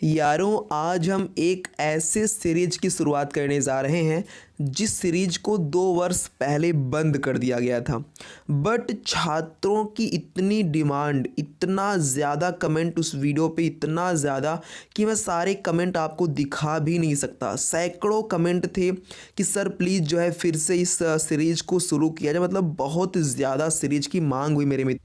यारों, आज हम एक ऐसे सीरीज की शुरुआत करने जा रहे हैं जिस सीरीज को 2 वर्ष पहले बंद कर दिया गया था। बट छात्रों की इतनी डिमांड, इतना ज़्यादा कमेंट उस वीडियो पे, इतना ज़्यादा कि मैं सारे कमेंट आपको दिखा भी नहीं सकता। सैकड़ों कमेंट थे कि सर प्लीज़ जो है फिर से इस सीरीज को शुरू किया जाए। मतलब बहुत ज़्यादा सीरीज की मांग हुई मेरे मित्र।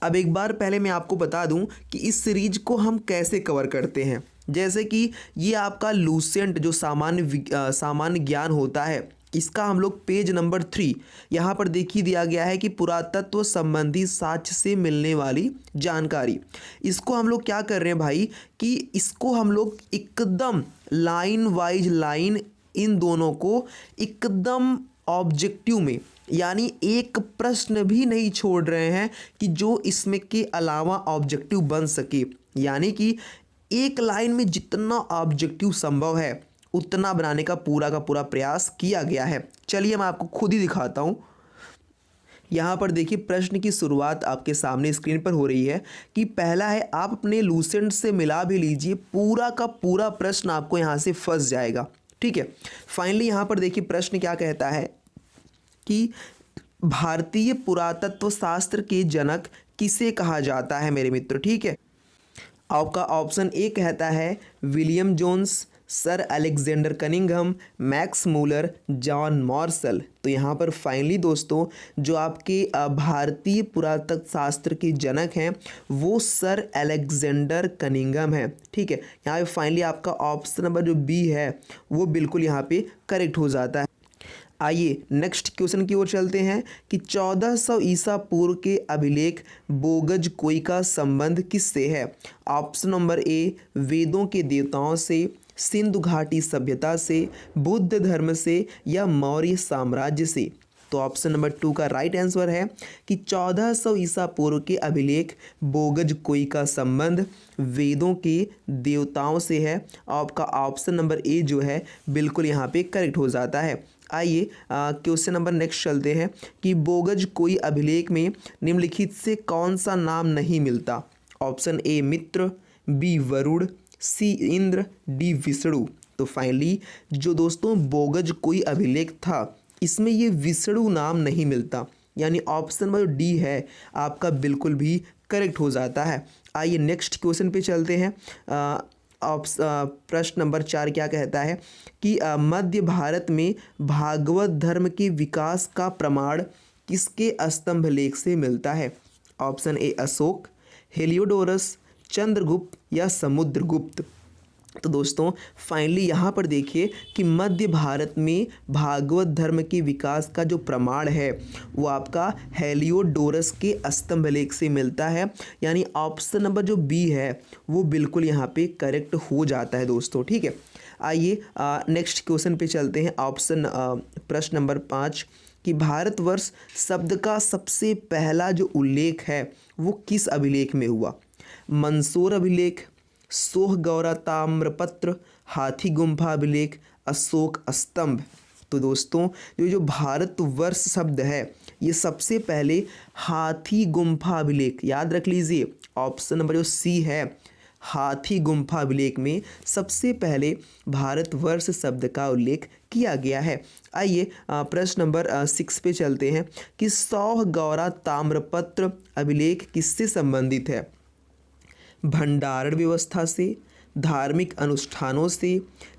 अब एक बार पहले मैं आपको बता दूं कि इस सीरीज को हम कैसे कवर करते हैं। जैसे कि ये आपका लूसेंट जो सामान्य ज्ञान होता है, इसका हम लोग पेज नंबर 3 यहाँ पर देखिए दिया गया है कि पुरातत्व संबंधी साक्ष्य से मिलने वाली जानकारी। इसको हम लोग क्या कर रहे हैं भाई कि इसको हम लोग एकदम लाइन वाइज लाइन इन दोनों को एकदम ऑब्जेक्टिव में, यानी एक प्रश्न भी नहीं छोड़ रहे हैं कि जो इसमें के अलावा ऑब्जेक्टिव बन सके। यानी कि एक लाइन में जितना ऑब्जेक्टिव संभव है उतना बनाने का पूरा प्रयास किया गया है। चलिए मैं आपको खुद ही दिखाता हूँ। यहाँ पर देखिए प्रश्न की शुरुआत आपके सामने स्क्रीन पर हो रही है कि पहला है, आप अपने लूसेंट से मिला भी लीजिए, पूरा का पूरा प्रश्न आपको यहाँ से फंस जाएगा। ठीक है, फाइनली यहाँ पर देखिए प्रश्न क्या कहता है कि भारतीय पुरातत्व शास्त्र के जनक किसे कहा जाता है मेरे मित्र। ठीक है, आपका ऑप्शन ए कहता है William Jones, sir Alexander Cunningham, Max Muller, John Marshall. तो यहाँ पर फाइनली दोस्तों जो आपके भारतीय पुरातत्व शास्त्र के जनक हैं वो सर अलेक्जेंडर कनिंघम है। ठीक है, यहाँ पे फाइनली आपका ऑप्शन नंबर जो बी है वो बिल्कुल यहाँ पे करेक्ट हो जाता है। आइए नेक्स्ट क्वेश्चन की ओर चलते हैं कि 1400 ईसा पूर्व के अभिलेख बोगज कोई का संबंध किससे है। ऑप्शन नंबर ए वेदों के देवताओं से, सिंधु घाटी सभ्यता से, बुद्ध धर्म से या मौर्य साम्राज्य से। तो ऑप्शन नंबर 2 का राइट आंसर है कि 1400 ईसा पूर्व के अभिलेख बोगज कोई का संबंध वेदों के देवताओं से है। आपका ऑप्शन नंबर ए जो है बिल्कुल यहाँ पे करेक्ट हो जाता है। आइए क्वेश्चन नंबर नेक्स्ट चलते हैं कि बोगज कोई अभिलेख में निम्नलिखित से कौन सा नाम नहीं मिलता। Option A Mitra, B Varuna, C Indra, D Vishnu. तो फाइनली जो दोस्तों बोगज कोई अभिलेख था इसमें ये विष्णु नाम नहीं मिलता, यानी ऑप्शन नंबर डी है आपका बिल्कुल भी करेक्ट हो जाता है। आइए नेक्स्ट क्वेश्चन पे चलते हैं। प्रश्न नंबर 4 क्या कहता है कि मध्य भारत में भागवत धर्म के विकास का प्रमाण किसके स्तंभ लेख से मिलता है। ऑप्शन ए अशोक, हेलियोडोरस, चंद्रगुप्त या समुद्रगुप्त। तो दोस्तों फाइनली यहाँ पर देखिए कि मध्य भारत में भागवत धर्म के विकास का जो प्रमाण है वो आपका हेलियोडोरस के स्तंभ लेख से मिलता है, यानी ऑप्शन नंबर जो बी है वो बिल्कुल यहाँ पे करेक्ट हो जाता है दोस्तों। ठीक है, आइए नेक्स्ट क्वेश्चन पे चलते हैं। प्रश्न नंबर 5 कि भारतवर्ष शब्द का सबसे पहला जो उल्लेख है वो किस अभिलेख में हुआ। मंदसौर अभिलेख, सोहगौरा ताम्रपत्र, हाथी गुम्फा अभिलेख, अशोक स्तंभ। तो दोस्तों जो भारतवर्ष शब्द है ये सबसे पहले हाथी गुम्फा अभिलेख, याद रख लीजिए ऑप्शन नंबर जो सी है हाथी गुम्फा अभिलेख में सबसे पहले भारतवर्ष शब्द का उल्लेख किया गया है। आइए प्रश्न नंबर 6 पे चलते हैं कि सोहगौरा ताम्रपत्र अभिलेख किससे संबंधित है। भंडारण व्यवस्था से, धार्मिक अनुष्ठानों से,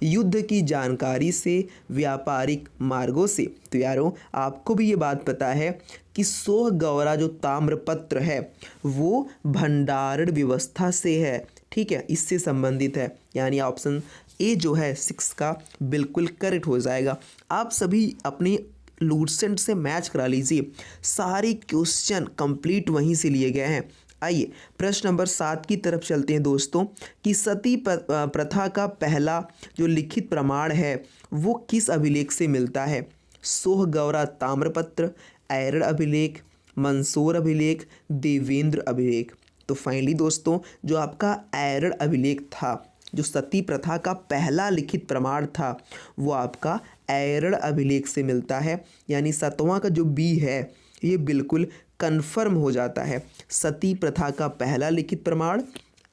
युद्ध की जानकारी से, व्यापारिक मार्गों से। तो यारों आपको भी ये बात पता है कि सोहगौरा जो ताम्रपत्र है वो भंडारण व्यवस्था से है। ठीक है, इससे संबंधित है, यानी ऑप्शन ए जो है 6 का बिल्कुल करेक्ट हो जाएगा। आप सभी अपनी लूसेंट से मैच करा लीजिए, सारे क्वेश्चन कंप्लीट वहीं से लिए गए हैं। आइए प्रश्न नंबर 7 की तरफ चलते हैं दोस्तों कि सती प्रथा का पहला जो लिखित प्रमाण है वो किस अभिलेख से मिलता है। सोहगौरा ताम्रपत्र, ऐरड़ अभिलेख, मंदसौर अभिलेख, देवेंद्र अभिलेख। तो फाइनली दोस्तों जो आपका ऐरड़ अभिलेख था, जो सती प्रथा का पहला लिखित प्रमाण था वो आपका ऐरड़ अभिलेख से मिलता है, यानी 7वां का जो बी है ये बिल्कुल कन्फर्म हो जाता है। सती प्रथा का पहला लिखित प्रमाण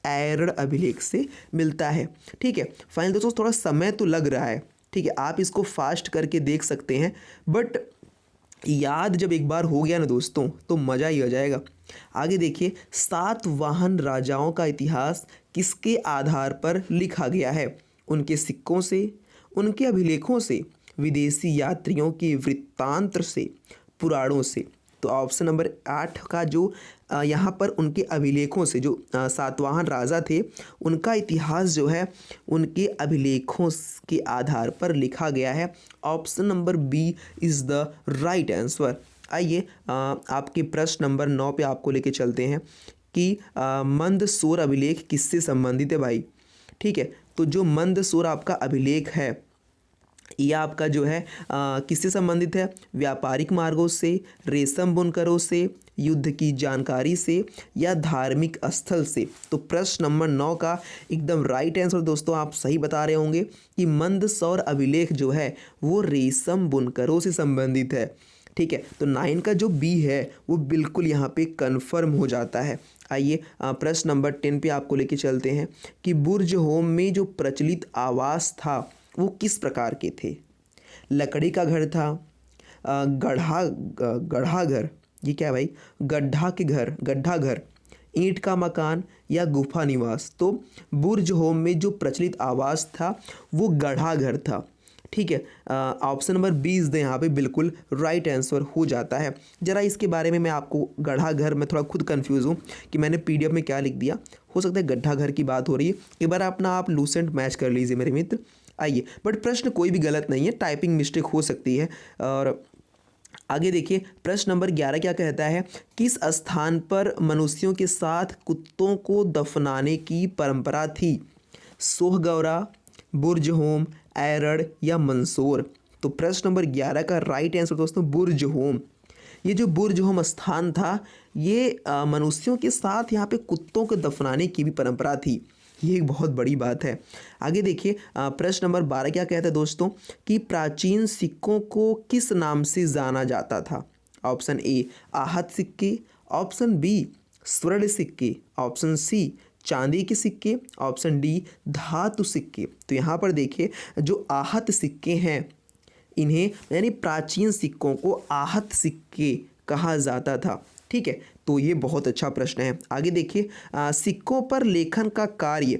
एरड़ अभिलेख से मिलता है। ठीक है, फाइनल दोस्तों थोड़ा समय तो लग रहा है, ठीक है, आप इसको फास्ट करके देख सकते हैं, बट याद जब एक बार हो गया ना दोस्तों तो मज़ा ही आ जाएगा। आगे देखिए, सातवाहन राजाओं का इतिहास किसके आधार पर लिखा गया है? उनके सिक्कों से, उनके अभिलेखों से, विदेशी यात्रियों के वृत्तांत से, पुराणों से। तो ऑप्शन नंबर 8 का जो यहाँ पर उनके अभिलेखों से, जो सातवाहन राजा थे उनका इतिहास जो है उनके अभिलेखों के आधार पर लिखा गया है। Option number B is the right answer. आइए आपके प्रश्न नंबर 9 पे आपको लेके चलते हैं कि मंदसौर अभिलेख किससे संबंधित है भाई। ठीक है, तो जो मंदसौर आपका अभिलेख है ये आपका जो है किससे संबंधित है? व्यापारिक मार्गों से, रेशम बुनकरों से, युद्ध की जानकारी से, या धार्मिक स्थल से। तो प्रश्न नंबर 9 का एकदम राइट आंसर दोस्तों आप सही बता रहे होंगे कि मंदसौर अभिलेख जो है वो रेशम बुनकरों से संबंधित है। ठीक है, तो 9 का जो बी है वो बिल्कुल यहाँ पे कन्फर्म हो जाता है। आइए प्रश्न नंबर 10 पे आपको लेके चलते हैं कि बुर्ज होम में जो प्रचलित आवास था वो किस प्रकार के थे? लकड़ी का घर था, गढ़ा घर, ये क्या भाई, गड्ढा घर, ईंट का मकान, या गुफा निवास। तो बुर्ज होम में जो प्रचलित आवास था वो गढ़ा घर था। ठीक है, ऑप्शन नंबर 20 यहाँ पे बिल्कुल राइट आंसर हो जाता है। ज़रा इसके बारे में मैं आपको, गढ़ा घर में थोड़ा खुद कंफ्यूज हूँ कि मैंने पीडीएफ में क्या लिख दिया, हो सकता है गड्ढा घर की बात हो रही है। एक बार अपना आप लूसेंट मैच कर लीजिए मेरे मित्र। आइए, बट प्रश्न कोई भी गलत नहीं है, टाइपिंग मिस्टेक हो सकती है। और आगे देखिए, प्रश्न नंबर 11 क्या कहता है? किस स्थान पर मनुष्यों के साथ कुत्तों को दफनाने की परंपरा थी? सोहगौरा, बुर्ज होम, एरड़, या मंदसौर। तो प्रश्न नंबर 11 का राइट आंसर दोस्तों बुर्ज होम। ये जो बुर्ज होम स्थान था ये मनुष्यों के साथ यहाँ पे कुत्तों को दफनाने की भी परंपरा थी। ये एक बहुत बड़ी बात है। आगे देखिए, प्रश्न नंबर 12 क्या कहता है दोस्तों कि प्राचीन सिक्कों को किस नाम से जाना जाता था? ऑप्शन ए आहत सिक्के, ऑप्शन बी स्वर्ण सिक्के, ऑप्शन सी चांदी के सिक्के, ऑप्शन डी धातु सिक्के। तो यहाँ पर देखिए, जो आहत सिक्के हैं इन्हें यानी प्राचीन सिक्कों को आहत सिक्के कहा जाता था। ठीक है, तो ये बहुत अच्छा प्रश्न है। आगे देखिए, सिक्कों पर लेखन का कार्य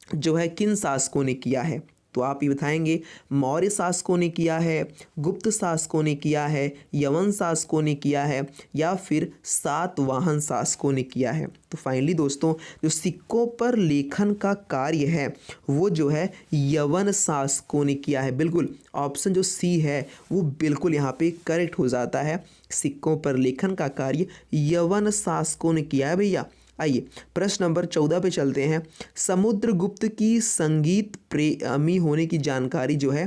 जो है किन शासकों ने किया है? तो आप ये बताएंगे मौर्य शासकों ने किया है, गुप्त शासकों ने किया है, यवन शासकों ने किया है, या फिर सातवाहन शासकों ने किया है। तो फाइनली दोस्तों जो सिक्कों पर लेखन का कार्य है वो जो है यवन शासकों ने किया है। बिल्कुल ऑप्शन जो सी है वो बिल्कुल यहाँ पे करेक्ट हो जाता है। सिक्कों पर लेखन का कार्य यवन शासकों ने किया है भैया। आइए प्रश्न नंबर 14 पे चलते हैं। समुद्रगुप्त की संगीत प्रेमी होने की जानकारी जो है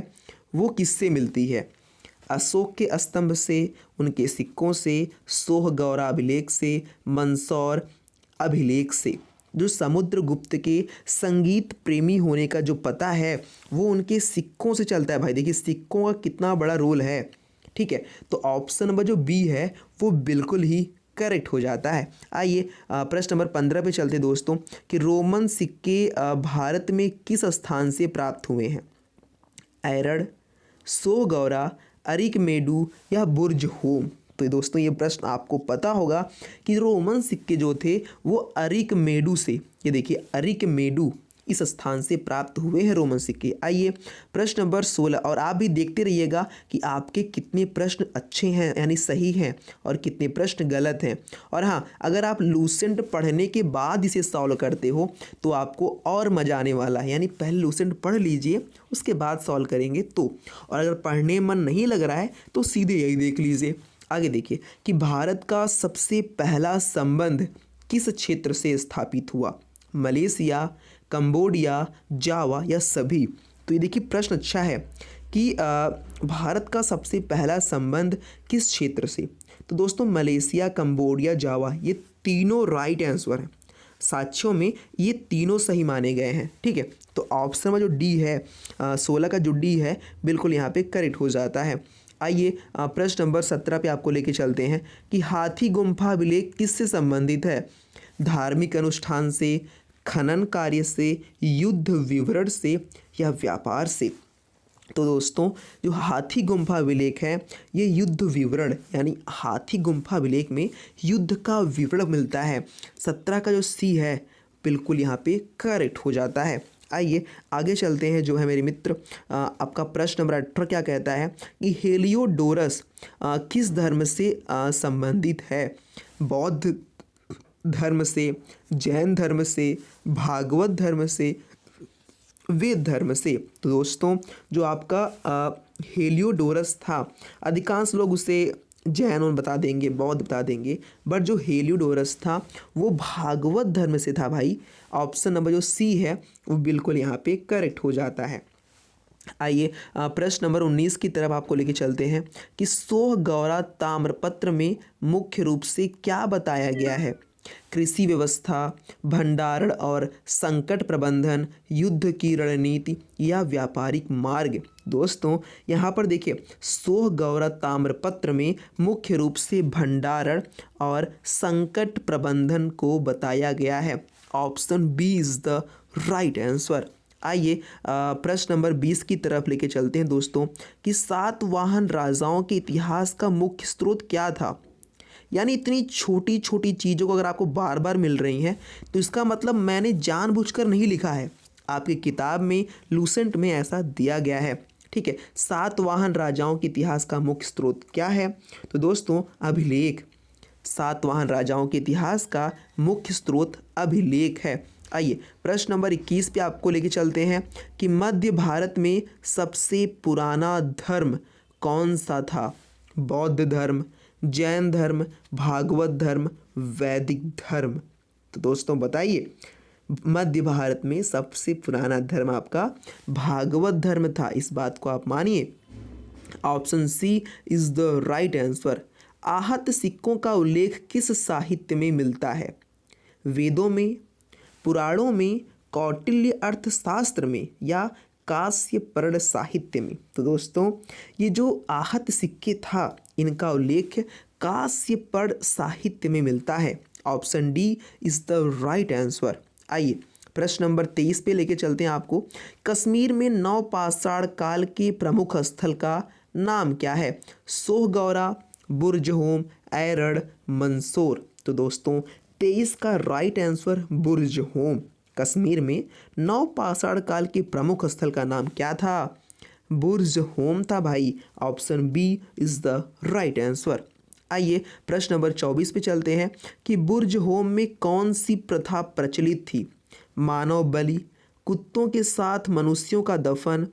वो किससे मिलती है? अशोक के स्तंभ से, उनके सिक्कों से, सोहगौरा अभिलेख से, मंदसौर अभिलेख से। जो समुद्रगुप्त के संगीत प्रेमी होने का जो पता है वो उनके सिक्कों से चलता है। भाई देखिए सिक्कों का कितना बड़ा रोल है। ठीक है, तो ऑप्शन नंबर जो बी है वो बिल्कुल ही करेक्ट हो जाता है। आइए प्रश्न नंबर 15 पे चलते दोस्तों कि रोमन सिक्के भारत में किस स्थान से प्राप्त हुए हैं? एरड़, सोहगौरा, अरिकमेडु, या बुर्ज होम। तो दोस्तों ये प्रश्न आपको पता होगा कि रोमन सिक्के जो थे वो अरिकमेडु से, ये देखिए अरिकमेडु इस स्थान से प्राप्त हुए हैं रोमन सिक्के। आइए प्रश्न नंबर 16, और आप भी देखते रहिएगा कि आपके कितने प्रश्न अच्छे हैं यानी सही हैं और कितने प्रश्न गलत हैं। और हाँ, अगर आप लूसेंट पढ़ने के बाद इसे सॉल्व करते हो तो आपको और मज़ा आने वाला है। यानी पहले लूसेंट पढ़ लीजिए उसके बाद सॉल्व करेंगे तो, और अगर पढ़ने मन नहीं लग रहा है तो सीधे यही देख लीजिए। आगे देखिए कि भारत का सबसे पहला संबंध किस क्षेत्र से स्थापित हुआ? मलेशिया, कंबोडिया, जावा, या सभी। तो ये देखिए प्रश्न अच्छा है कि भारत का सबसे पहला संबंध किस क्षेत्र से? तो दोस्तों मलेशिया, कंबोडिया, जावा ये तीनों राइट आंसर हैं। साक्ष्यों में ये तीनों सही माने गए हैं। ठीक है, तो ऑप्शन में जो डी है 16 का जो डी है बिल्कुल यहाँ पे करेक्ट हो जाता है। आइए प्रश्न नंबर 17 पे आपको लेके चलते हैं कि हाथी गुम्फा अभिलेख किससे संबंधित है? धार्मिक अनुष्ठान से, खनन कार्य से, युद्ध विवरण से या व्यापार से। तो दोस्तों जो हाथी गुम्फा अभिलेख है ये युद्ध विवरण यानी हाथी गुम्फा अभिलेख में युद्ध का विवरण मिलता है। 17 का जो सी है बिल्कुल यहाँ पे करेक्ट हो जाता है। आइए आगे चलते हैं। जो है मेरे मित्र आपका प्रश्न नंबर 18 क्या कहता है कि हेलियोडोरस किस धर्म से संबंधित है? बौद्ध धर्म से, जैन धर्म से, भागवत धर्म से, वेद धर्म से। तो दोस्तों जो आपका हेलियोडोरस था, अधिकांश लोग उसे जैन बता देंगे, बौद्ध बता देंगे, बट जो हेलियोडोरस था वो भागवत धर्म से था भाई। ऑप्शन नंबर जो सी है वो बिल्कुल यहाँ पे करेक्ट हो जाता है। आइए प्रश्न नंबर 19 की तरफ आपको लेके चलते हैं कि सोहगौरा ताम्रपत्र में मुख्य रूप से क्या बताया गया है? कृषि व्यवस्था, भंडारण और संकट प्रबंधन, युद्ध की रणनीति या व्यापारिक मार्ग। दोस्तों यहाँ पर देखिए सोहगौरा ताम्रपत्र में मुख्य रूप से भंडारण और संकट प्रबंधन को बताया गया है। Option B is the right answer. आइए प्रश्न नंबर 20 की तरफ लेके चलते हैं दोस्तों कि सातवाहन राजाओं के इतिहास का मुख्य स्रोत क्या था? यानी इतनी छोटी छोटी चीज़ों को अगर आपको बार बार मिल रही हैं तो इसका मतलब मैंने जानबूझकर नहीं लिखा है, आपकी किताब में लूसेंट में ऐसा दिया गया है। ठीक है, सातवाहन राजाओं के इतिहास का मुख्य स्रोत क्या है? तो दोस्तों अभिलेख। सातवाहन राजाओं के इतिहास का मुख्य स्रोत अभिलेख है। आइए प्रश्न नंबर 21 पे आपको लेके चलते हैं कि मध्य भारत में सबसे पुराना धर्म कौन सा था? बौद्ध धर्म, जैन धर्म, भागवत धर्म, वैदिक धर्म। तो दोस्तों बताइए मध्य भारत में सबसे पुराना धर्म आपका भागवत धर्म था, इस बात को आप मानिए। Option C is the right answer. आहत सिक्कों का उल्लेख किस साहित्य में मिलता है? वेदों में, पुराणों में, कौटिल्य अर्थशास्त्र में या कास्यपर्ण साहित्य में? तो दोस्तों ये जो आहत सिक्के था इनका उल्लेख कास्यपर्ण साहित्य में मिलता है। Option D is the right answer. आइए प्रश्न नंबर 23 पे लेके चलते हैं आपको। कश्मीर में नवपाषाण काल के प्रमुख स्थल का नाम क्या है? सोहगौरा, बुर्जहोम, एरड़, मंदसौर। तो दोस्तों 23 का राइट आंसर बुर्जहोम। कश्मीर में नवपाषाण काल के प्रमुख स्थल का नाम क्या था? बुर्जहोम था भाई। Option B is the right answer. आइए प्रश्न नंबर 24 पे चलते हैं कि बुर्जहोम में कौन सी प्रथा प्रचलित थी? मानव बलि, कुत्तों के साथ मनुष्यों का दफन,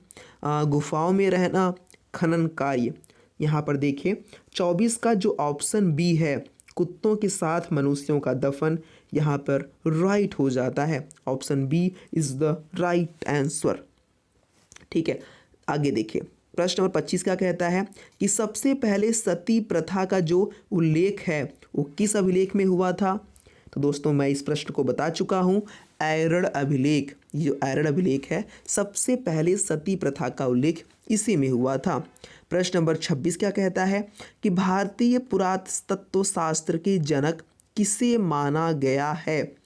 गुफाओं में रहना, खनन कार्य। यहाँ पर देखिए 24 का जो ऑप्शन बी है कुत्तों के साथ मनुष्यों का दफन यहाँ पर राइट हो जाता है। Option B is the right answer. ठीक है, आगे देखिए प्रश्न नंबर 25 क्या कहता है कि सबसे पहले सती प्रथा का जो उल्लेख है वो किस अभिलेख में हुआ था? तो दोस्तों मैं इस प्रश्न को बता चुका हूँ, एरड़ अभिलेख। ये जो एरड़ अभिलेख है सबसे पहले सती प्रथा का उल्लेख इसी में हुआ था। प्रश्न नंबर 26 क्या कहता है कि भारतीय पुरातत्व शास्त्र के जनक किसे माना गया है?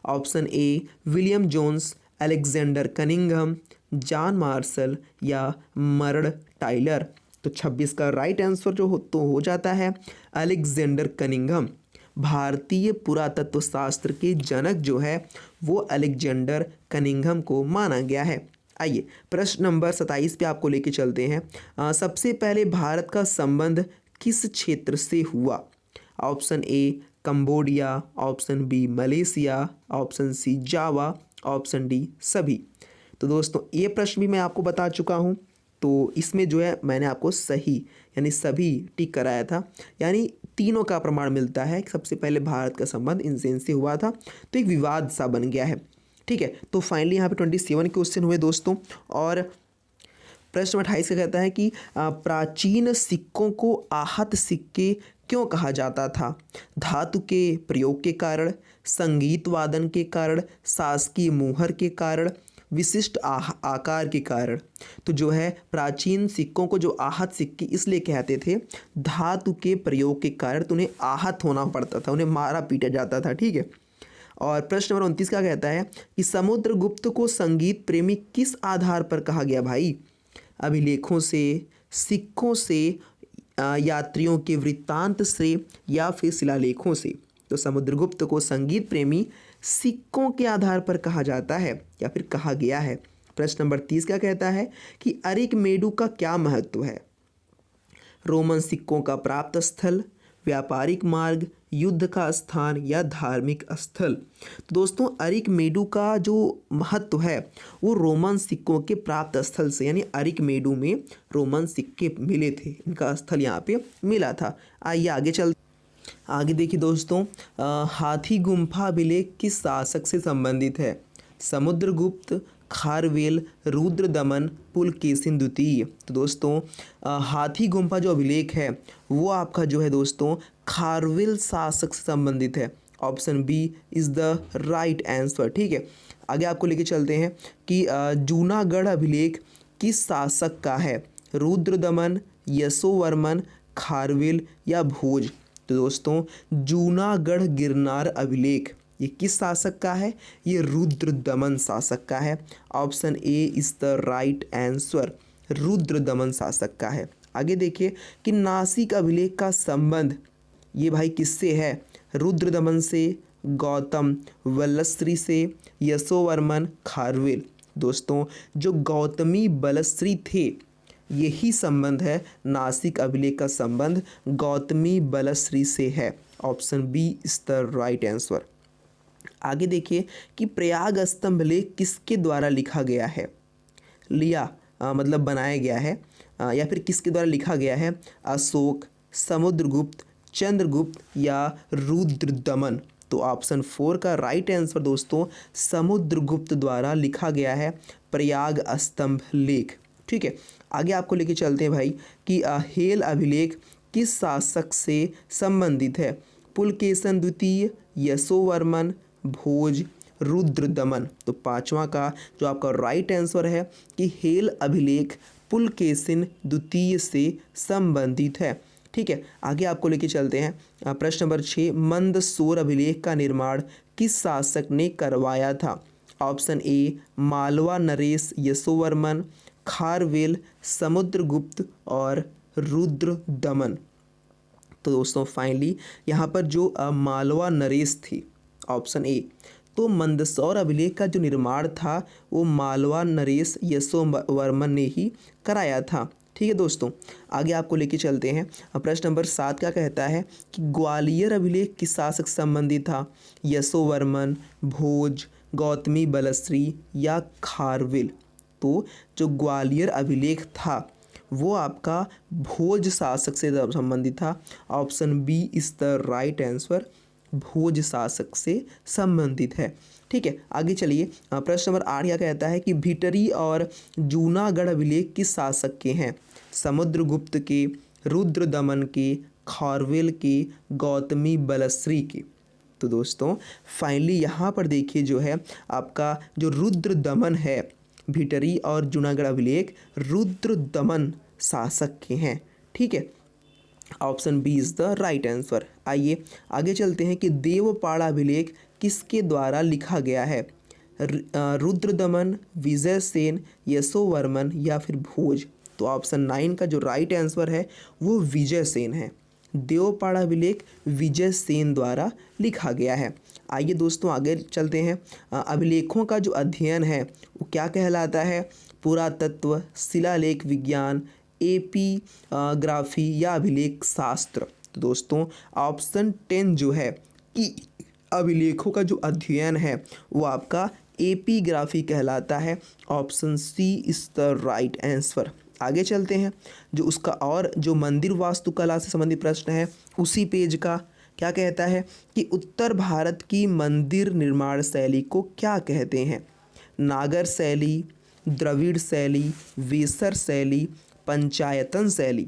Option A William Jones, Alexander Cunningham, John Marshall या मर्ड टाइलर। तो 26 का राइट आंसर जो हो जाता है अलेक्जेंडर कनिंघम। भारतीय पुरातत्व शास्त्र के जनक जो है वो अलेक्जेंडर कनिंघम को माना गया है। आइए प्रश्न नंबर 27 पे आपको लेके चलते हैं। सबसे पहले भारत का संबंध किस क्षेत्र से हुआ? Option A Cambodia, option B Malaysia, option C Java, option D सभी। तो दोस्तों ये प्रश्न भी मैं आपको बता चुका हूँ, तो इसमें जो है मैंने आपको सही यानी सभी टिक कराया था, यानी तीनों का प्रमाण मिलता है कि सबसे पहले भारत का संबंध इनसे हुआ था। तो एक विवाद सा बन गया है। ठीक है, तो फाइनली यहाँ पे 27 क्वेश्चन हुए दोस्तों। और प्रश्न 28 का कहता है कि प्राचीन सिक्कों को आहत सिक्के क्यों कहा जाता था? धातु के प्रयोग के कारण, संगीत वादन के कारण, शासकीय मुहर के कारण, विशिष्ट आकार के कारण। तो जो है प्राचीन सिक्कों को जो आहत सिक्के इसलिए कहते थे धातु के प्रयोग के कारण, तो उन्हें आहत होना पड़ता था, उन्हें मारा पीटा जाता था। ठीक है, और प्रश्न नंबर 29 क्या कहता है कि समुद्रगुप्त को संगीत प्रेमी किस आधार पर कहा गया भाई? अभिलेखों से, सिक्कों से, यात्रियों के वृत्तांत से, या फिर शिलालेखों से। तो समुद्रगुप्त को संगीत प्रेमी सिक्कों के आधार पर कहा जाता है या फिर कहा गया है। प्रश्न नंबर 30 क्या कहता है कि अरिकमेडु का क्या महत्व है? रोमन सिक्कों का प्राप्त स्थल, व्यापारिक मार्ग, युद्ध का स्थान, या धार्मिक स्थल। तो दोस्तों अरिकमेडु का जो महत्व है वो रोमन सिक्कों के प्राप्त स्थल से, यानी अरिकमेडु में रोमन सिक्के मिले थे, इनका स्थल यहाँ पे मिला था। आइए आगे देखिए दोस्तों, हाथी गुम्फा अभिलेख किस शासक से संबंधित है? समुद्रगुप्त, खारवेल, रुद्रदमन, पुलकेशिन द्वितीय। तो दोस्तों हाथी गुम्फा जो अभिलेख है वो आपका जो है दोस्तों खारवेल शासक से संबंधित है। Option B is the right answer. ठीक है, आगे आपको लेके चलते हैं कि जूनागढ़ अभिलेख किस शासक का है? रुद्रदमन, यशोवर्मन, खारवेल, या भोज। तो दोस्तों जूनागढ़ गिरनार अभिलेख ये किस शासक का है? ये रुद्रदमन शासक का है। Option A is the right answer, Rudradaman शासक का है। आगे देखिए कि नासिक अभिलेख का संबंध ये भाई किससे है? रुद्रदमन से, गौतम वलस्त्री से, यशोवर्मन, खारवेल। दोस्तों जो गौतमी बलश्री थे यही संबंध है, नासिक अभिलेख का संबंध गौतमी बलश्री से है। Option B is the right answer. आगे देखिए कि प्रयाग स्तंभ लेख किसके द्वारा लिखा गया है? मतलब बनाया गया है, या फिर किसके द्वारा लिखा गया है? अशोक, समुद्रगुप्त, चंद्रगुप्त, या रुद्रदमन। तो ऑप्शन 4 का राइट आंसर दोस्तों समुद्रगुप्त द्वारा लिखा गया है प्रयाग स्तंभ लेख। ठीक है, आगे आपको लेके चलते हैं भाई कि हेल अभिलेख किस शासक से संबंधित है? पुलकेशन द्वितीय, यशोवर्मन, भोज, रुद्रदमन। तो पांचवा का जो आपका राइट आंसर है कि हेल अभिलेख पुलकेशिन द्वितीय से संबंधित है। ठीक है, आगे आपको लेके चलते हैं प्रश्न नंबर 6, मंदसौर अभिलेख का निर्माण किस शासक ने करवाया था? ऑप्शन ए मालवा नरेश यशोवर्मन, खारवेल, समुद्रगुप्त, और रुद्रदमन। तो दोस्तों फाइनली यहाँ पर जो मालवा नरेश थी, ऑप्शन ए, तो मंदसौर अभिलेख का जो निर्माण था वो मालवा नरेश यशोवर्मन ने ही कराया था। ठीक है दोस्तों, आगे आपको लेके चलते हैं प्रश्न नंबर 7 क्या कहता है कि ग्वालियर अभिलेख किस शासक से संबंधित था? यशोवर्मन, भोज, गौतमी बलश्री, या खारवेल। तो जो ग्वालियर अभिलेख था वो आपका भोज शासक से संबंधित था। Option B is the right answer, Bhoj शासक से संबंधित है। ठीक है, आगे चलिए प्रश्न नंबर 8 क्या कहता है कि भिटरी और जूनागढ़ अभिलेख किस शासक के हैं? समुद्रगुप्त के, रुद्रदमन के, खारवेल के, गौतमी बलश्री के। तो दोस्तों फाइनली यहाँ पर देखिए जो है आपका जो रुद्रदमन है, भिटरी और जूनागढ़ अभिलेख रुद्रदमन शासक के हैं। ठीक है, option B is the right answer. आइए आगे चलते हैं कि देवपाड़ा अभिलेख किसके द्वारा लिखा गया है? रुद्रदमन, विजयसेन, यशोवर्मन, या फिर भोज। तो ऑप्शन 9 का जो राइट आंसर है वो विजयसेन है। देवपाड़ा अभिलेख विजयसेन द्वारा लिखा गया है। आइए दोस्तों आगे चलते हैं, अभिलेखों का जो अध्ययन है वो क्या कहलाता है? पुरातत्व, शिलालेख विज्ञान, एपीग्राफी, या अभिलेख शास्त्र। तो दोस्तों ऑप्शन 10 जो है कि अभिलेखों का जो अध्ययन है वो आपका एपीग्राफी कहलाता है। Option C is the right answer. आगे चलते हैं, जो उसका और जो मंदिर वास्तुकला से संबंधित प्रश्न है उसी पेज का क्या कहता है कि उत्तर भारत की मंदिर निर्माण शैली को क्या कहते हैं? नागर शैली, द्रविड़ शैली, वेसर शैली, पंचायतन शैली।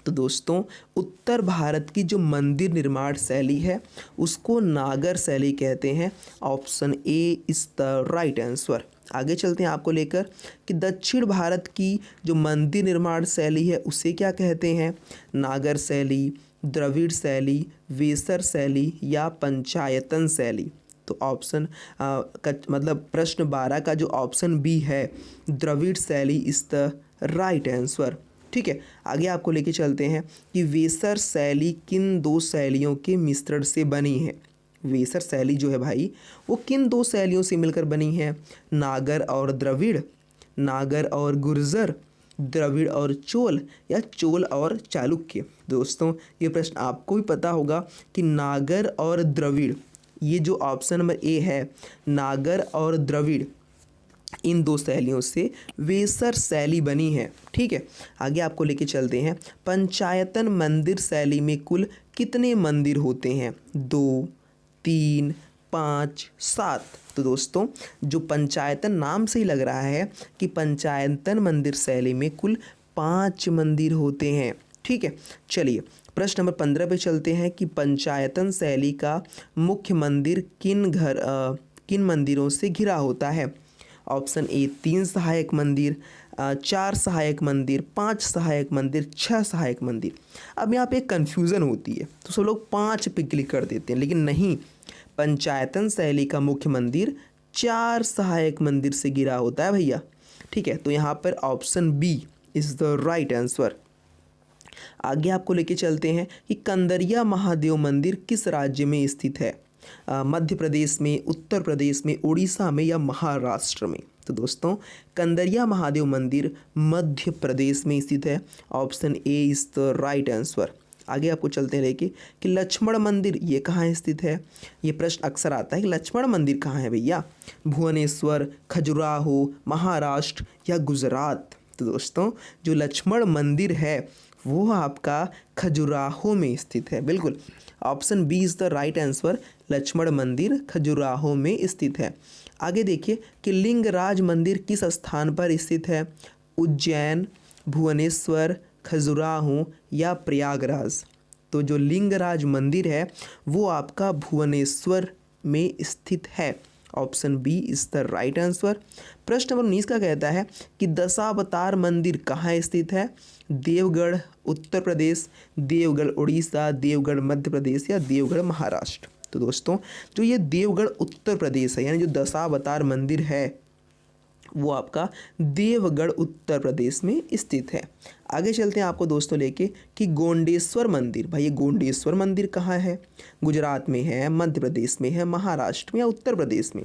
तो दोस्तों उत्तर भारत की जो मंदिर निर्माण शैली है उसको नागर शैली कहते हैं। Option A is the right answer. आगे चलते हैं आपको लेकर कि दक्षिण भारत की जो मंदिर निर्माण शैली है उसे क्या कहते हैं? नागर शैली, द्रविड़ शैली, वेसर शैली, या पंचायतन शैली। तो ऑप्शन मतलब प्रश्न 12 का जो ऑप्शन बी है द्रविड़ शैली इज़ द राइट आंसर। ठीक है, आगे आपको लेके चलते हैं कि वेसर शैली किन दो शैलियों के मिश्रण से बनी है। वेसर शैली जो है भाई वो किन दो शैलियों से मिलकर बनी है, नागर और द्रविड़, नागर और गुर्जर, द्रविड़ और चोल, या चोल और चालुक्य। दोस्तों ये प्रश्न आपको भी पता होगा कि नागर और द्रविड़, ये जो ऑप्शन नंबर ए है नागर और द्रविड़, इन दो शैलियों से वेसर शैली बनी है। ठीक है, आगे आपको लेके चलते हैं पंचायतन मंदिर शैली में कुल कितने मंदिर होते हैं, 2, 3, 5, 7। तो दोस्तों जो पंचायतन नाम से ही लग रहा है कि पंचायतन मंदिर शैली में कुल 5 मंदिर होते हैं। ठीक है, चलिए प्रश्न नंबर 15 पे चलते हैं कि पंचायतन शैली का मुख्य मंदिर किन मंदिरों से घिरा होता है। ऑप्शन ए 3 सहायक मंदिर, 4 सहायक मंदिर, 5 सहायक मंदिर, 6 सहायक मंदिर। अब यहाँ पे एक कन्फ्यूज़न होती है तो सब लोग 5 पे क्लिक कर देते हैं, लेकिन नहीं, पंचायतन शैली का मुख्य मंदिर 4 सहायक मंदिर से घिरा होता है भैया। ठीक है, तो यहाँ पर option B is the right answer. आगे आपको लेके चलते हैं कि कंदरिया महादेव मंदिर किस राज्य में स्थित है, मध्य प्रदेश में, उत्तर प्रदेश में, उड़ीसा में, या महाराष्ट्र में। तो दोस्तों कंदरिया महादेव मंदिर मध्य प्रदेश में स्थित है, option A is the right answer. आगे आपको चलते हैं लेके कि लक्ष्मण मंदिर ये कहाँ स्थित है। ये प्रश्न अक्सर आता है कि लक्ष्मण मंदिर कहाँ है भैया, भुवनेश्वर, खजुराहो, महाराष्ट्र या गुजरात। तो दोस्तों जो लक्ष्मण मंदिर है वो आपका खजुराहो में स्थित है। बिल्कुल, option B is the right answer, Lakshman मंदिर खजुराहो में स्थित है। आगे देखिए कि लिंगराज मंदिर किस स्थान पर स्थित है, उज्जैन, भुवनेश्वर, खजुराहो या प्रयागराज। तो जो लिंगराज मंदिर है वो आपका भुवनेश्वर में स्थित है, option B is the right answer. प्रश्न नंबर 19 का कहता है कि दशावतार मंदिर कहाँ स्थित है, देवगढ़ उत्तर प्रदेश, देवगढ़ उड़ीसा, देवगढ़ मध्य प्रदेश या देवगढ़ महाराष्ट्र। तो दोस्तों जो ये देवगढ़ उत्तर प्रदेश है, यानी जो दशावतार मंदिर है वो आपका देवगढ़ उत्तर प्रदेश में स्थित है। आगे चलते हैं आपको दोस्तों लेके कि गोंडेश्वर मंदिर, भाई ये गोंडेश्वर मंदिर कहाँ है, गुजरात में है, मध्य प्रदेश में है, महाराष्ट्र में या उत्तर प्रदेश में।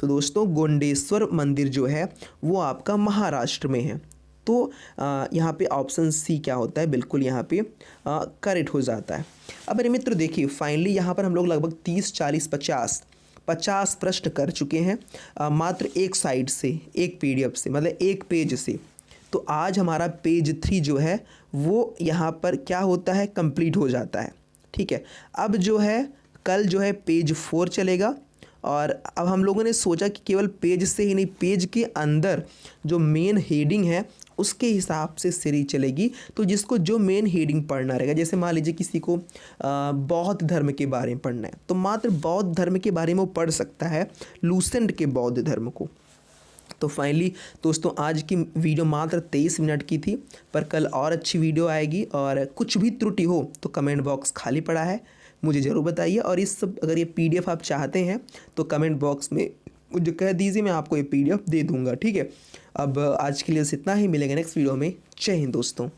तो दोस्तों गोंडेश्वर मंदिर जो है वो आपका महाराष्ट्र में है। तो यहाँ पे ऑप्शन सी क्या होता है, बिल्कुल यहाँ पे करेक्ट हो जाता है। अब मेरे मित्र देखिए फाइनली यहाँ पर हम लोग लगभग 30, 40, 50 प्रश्न कर चुके हैं मात्र एक साइड से, एक पीडीएफ से, मतलब एक पेज से। तो आज हमारा पेज 3 जो है वो यहाँ पर क्या होता है, कंप्लीट हो जाता है। ठीक है, अब जो है कल जो है पेज 4 चलेगा, और अब हम लोगों ने सोचा कि केवल पेज से ही नहीं, पेज के अंदर जो मेन हेडिंग है उसके हिसाब से सीरीज चलेगी। तो जिसको जो मेन हेडिंग पढ़ना रहेगा, जैसे मान लीजिए किसी को बौद्ध धर्म के बारे में पढ़ना है तो मात्र बौद्ध धर्म के बारे में वो पढ़ सकता है, लूसेंट के बौद्ध धर्म को। तो फाइनली दोस्तों आज की वीडियो मात्र 23 मिनट की थी, पर कल और अच्छी वीडियो आएगी। और कुछ भी त्रुटि हो तो कमेंट बॉक्स खाली पड़ा है, मुझे ज़रूर बताइए। और इस सब अगर ये पीडीएफ आप चाहते हैं तो कमेंट बॉक्स में मुझे कह दीजिए, मैं आपको ये पीडीएफ दे दूंगा। ठीक है, अब आज के लिए बस इतना ही, मिलेंगे नेक्स्ट वीडियो में। जय हिंद दोस्तों।